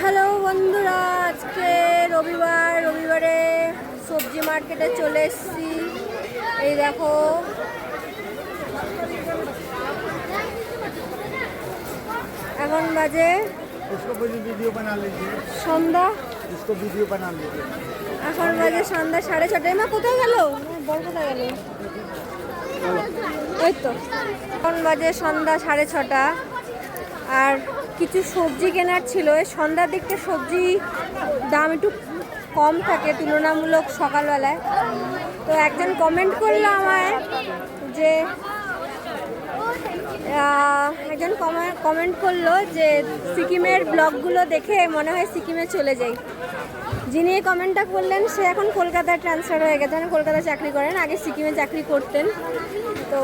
Hello বন্ধুরা, আজকে রবিবারে সবজি মার্কেটে চলে এসেছি। এই দেখো, এখন বাজে সন্ধ্যা। এখন বাজে সন্ধ্যা 6:30। মা কোথায় গেল? বল কোথায় গেল? ওই তো, এখন বাজে সন্ধ্যা 6:30। আর কিছু সবজি কেনার ছিল। এই সন্ধ্যার দিকটা সবজি দাম একটু কম থাকে তুলনামূলক সকালবেলায়। তো একজন কমেন্ট করলো আমায় যে যে সিকিমের ব্লগগুলো দেখে মনে হয় সিকিমে চলে যাই। যিনি এই কমেন্টটা করলেন সে এখন কলকাতায় ট্রান্সফার হয়ে গেছেন, কলকাতায় চাকরি করেন, আগে সিকিমে চাকরি করতেন। তো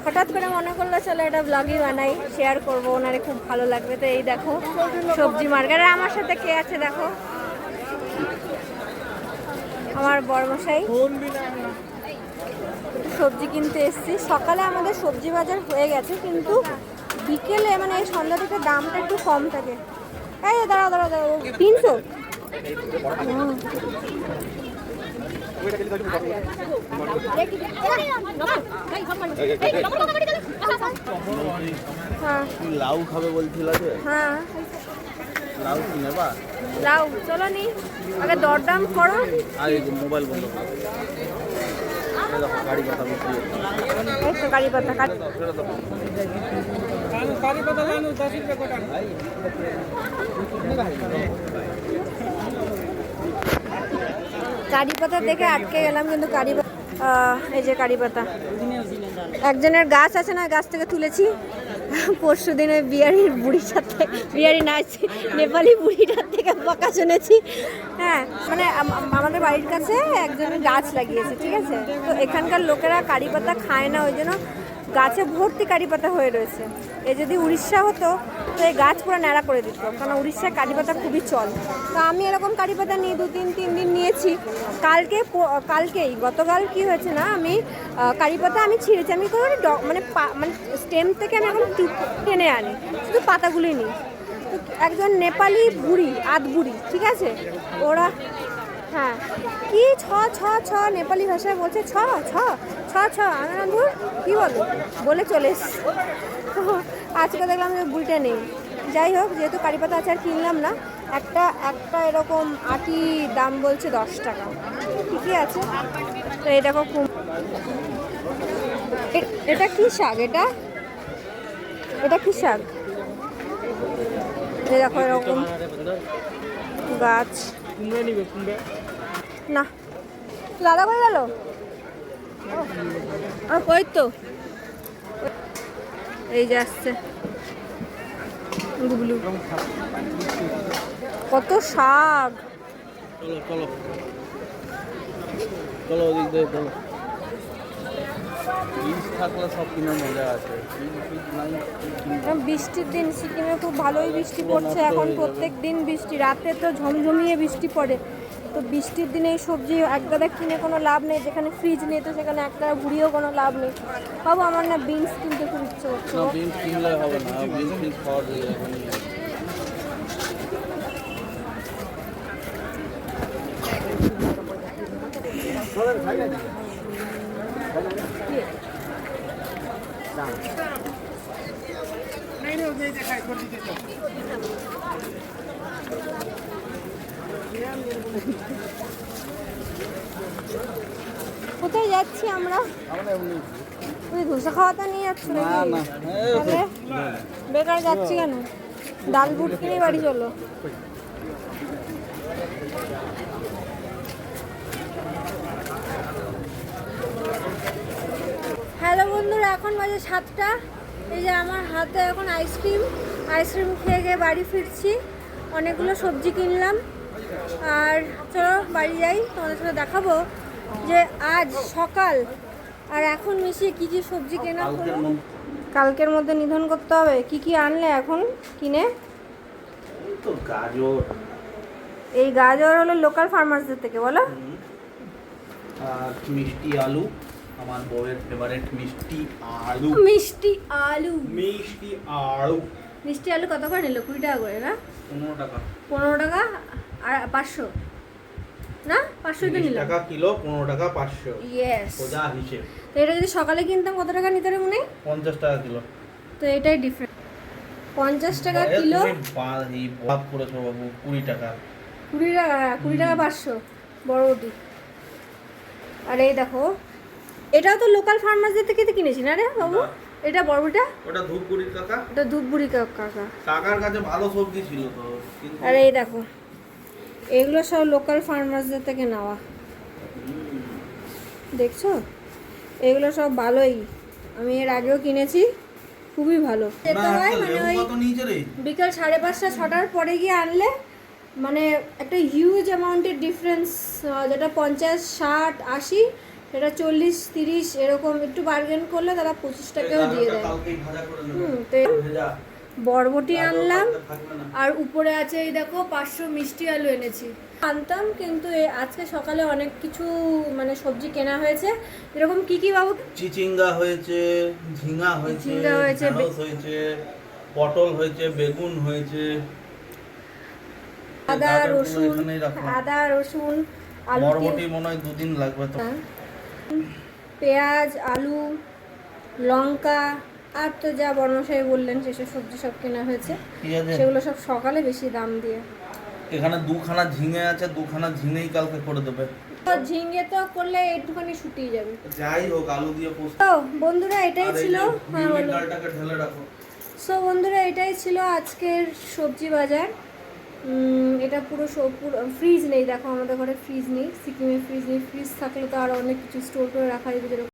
হঠাৎ করে মনে করলো চলো এটা ব্লগই বানাই, শেয়ার করবো, ওনারে খুব ভালো লাগবে। তো এই দেখো সবজি মার্কেট। আর আমার সাথে কে আছে দেখো, আমার বড়মশাই। সবজি কিনতে এসেছি। সকালে আমাদের সবজি বাজার হয়ে গেছে, কিন্তু বিকেলে মানে এই সন্ধ্যা থেকে দামটা একটু কম থাকে। এই দাঁড়াও 300। লাউ খাবে বলছিল যে। হ্যাঁ, লাউ কিনে বা লাউ চলো নি, আগে দরদাম করো। আর এই মোবাইল বন্ধ করো। গাড়ি কথা বলছি, এই তো কারি পাতা জানো 10 রুপিয়া কোটা। কারি পাতা দেখে আটকে গেলাম, কিন্তু কারি এই যে কারি পাতা একজনের গাছ আছে না, গাছ থেকে তুলেছি পরশু দিন। ওই বিহারির বুড়িটার থেকে, বিহারি নাচ নেপালি বুড়িটার থেকে বকা শুনেছি। হ্যাঁ, মানে আমাদের বাড়ির কাছে একজনের গাছ লাগিয়েছে, ঠিক আছে। তো এখানকার লোকেরা কারি পাতা খায় না, ওই জন্য গাছে ভর্তি কারি পাতা হয়ে রয়েছে। এ যদি উড়িষ্যা হতো তো এই গাছ পুরো ন্যাড়া করে দিত, কারণ উড়িষ্যায় কারি পাতা খুবই চল। তো আমি এরকম কারি পাতা নিয়ে 2-3 দিন নিয়েছি। গতকাল কি হয়েছে না, আমি কারি পাতা আমি ছিঁড়েছি। আমি কোনো মানে স্টেম থেকে আমি এখন টেনে আনি, শুধু পাতাগুলি নিই। তো একজন নেপালি বুড়ি, বুড়ি, ঠিক আছে, ওরা হ্যাঁ কি ছ নেপালি ভাষায় বলছে, ছ আনন্দপুর কী বলে চলে এসছে। তো আজকে দেখলাম যে বুড়িটা নেই। যাই হোক, যেহেতু কারি পাতা আছে আর কিনলাম না। একটা এরকম আটি দাম বলছে 10 টাকা, ঠিকই আছে। তো এই দেখো এটা কি শাক? এটা কি শাক? এই দেখো এরকম গাছ না। দাদা করে গেল ওই তো, এই যে আসছে গুবলু। কত শাক! চলো ওদিক দিয়ে চলো। বীজ থাকলে সব কিনে মজা আছে। বৃষ্টির দিন সিকিমে খুব ভালোই বৃষ্টি পড়ছে এখন, প্রত্যেক দিন বৃষ্টি। রাতে তো ঝমঝমিয়ে বৃষ্টি পড়ে। তো বৃষ্টির দিনে এই সবজি একগাদা কিনে কোনো লাভ নেই, যেখানে ফ্রিজ নেই তো সেখানে একটা ঘুরিয়েও কোনো লাভ নেই। বাবু আমার না বিনস কিনতে খুব ইচ্ছে করছে। বিনস কিনলে হবে না, বিনস খাওয়া যায় এখানে। কোথায় যাচ্ছি আমরা? তুই ধোসা খাওয়াতে নিয়ে যাচ্ছ নাকি? তাহলে বেকার যাচ্ছি কেন? ডাল বুট কিনে বাড়ি চলো। হ্যালো বন্ধুরা, এখন বাজে 7টা। এই যে আমার হাতে এখন আইসক্রিম খেয়ে বাড়ি ফিরছি। অনেকগুলো সবজি কিনলাম। আর চলো বাড়ি যাই, তোমাদের সাথে দেখাবো যে আজ সকাল আর এখন মিশিয়ে কী কী সবজি কেনা হলো। কালকের মধ্যে নিধন করতে হবে। কি আনলে এখন কিনে? গাজর। এই গাজর হলো লোকাল ফার্মার্সদের থেকে, বলো। আর মিষ্টি আলু, আমার বউয়ের ফেভারিট মিষ্টি আলু। মিষ্টি আলু কত করে নিল? 20 টাকা করে না? 15 টাকা। 15 টাকা আর 500 না 500 তো 30 নিলাম। টাকা কিলো, 15 টাকা 500। ইয়েস। সোজা হিসেব। তো এটা যদি সকালে কিনতাম কত টাকা নিতে রে মনে? 50 টাকা কিলো। তো এটাই ডিফারেন্ট। 50 টাকা কিলো, এই বাপ করেছো বাবু, 20 টাকা। 20 টাকা, 20 টাকা 500 বড়বটি। আর এই দেখো, এটাও তো লোকাল ফার্মারদের থেকে কিনেছি না রে বাবু? না। এটা বড়বটিটা, ওটা ধূপগুড়ির কাকা। এটা ধূপগুড়ি কাকা। কাকার কাছে ভালো সবজি ছিল তো, কিন্তু আর এই দেখো, এগুলো সব লোকাল ফার্মার্সদের থেকে নেওয়া, দেখছো? এগুলো সব ভালোই, আমি এর আগেও কিনেছি, খুবই ভালো। যেতে না, হয় একটা মানে লেবু ওই কত নিয়েছে রে? বিকাল 5:30 6টার পরে গিয়ে আনলে মানে একটা হিউজ অ্যামাউন্টের ডিফারেন্স, যেটা 50 60 80 সেটা 40 30 এরকম একটু বার্গেন করলে তারা 25 টাকাও দিয়ে দেয়। কালকেই ভাজা করে নেবো। তো ভেজা। বরবটি আনলাম, থাকবে না। আর উপরে আছে এই দেখো 500 মিষ্টি আলু এনেছি। আনতাম কিন্তু আজকে সকালে অনেক কিছু মানে সবজি কেনা হয়েছে। এরকম কি কি বাবু? চিচিঙ্গা হয়েছে, ঝিঙা হয়েছে, ঝিঙ্গা হয়েছে, ঢেঁড়স হয়েছে, পটল হয়েছে, বেগুন হয়েছে, আদা গাজরগুলো রসুন, এখানেই রাখো। আদা রসুন, আলু, বরবটি মনে হয় 2 দিন লাগবে তো। পেঁয়াজ, আলু, লঙ্কা, আর তো যা বর্ণসাই বললেন সেসব সবজি সব কেনা হয়েছে। ঠিক আছে, সেগুলো সব সকালে বেশি দাম দিয়ে। এখানে 2খানা ঝিঙে আছে, 2খানা ঝিঙেই কালকে করে দেবে। তো ঝিঙ্গে তো করলে একটুখানি শুকিয়ে যাবে। যাই হোক, আলু দিয়ে পোস্ত। তো বন্ধুরা এটাই আর এই ছিল, যে হ্যাঁ বিউলির বলো। ডালটাকে ঢেলে রাখো। সো বন্ধুরা এটাই ছিল আজকের সবজি বাজার। এটা পুরো ফ্রিজ নেই, দেখো আমাদের ঘরে ফ্রিজ নেই, সিকিমে ফ্রিজ নেই। ফ্রিজ থাকলে তো আরও অনেক কিছু স্টোর করে রাখা যেত, যেরকম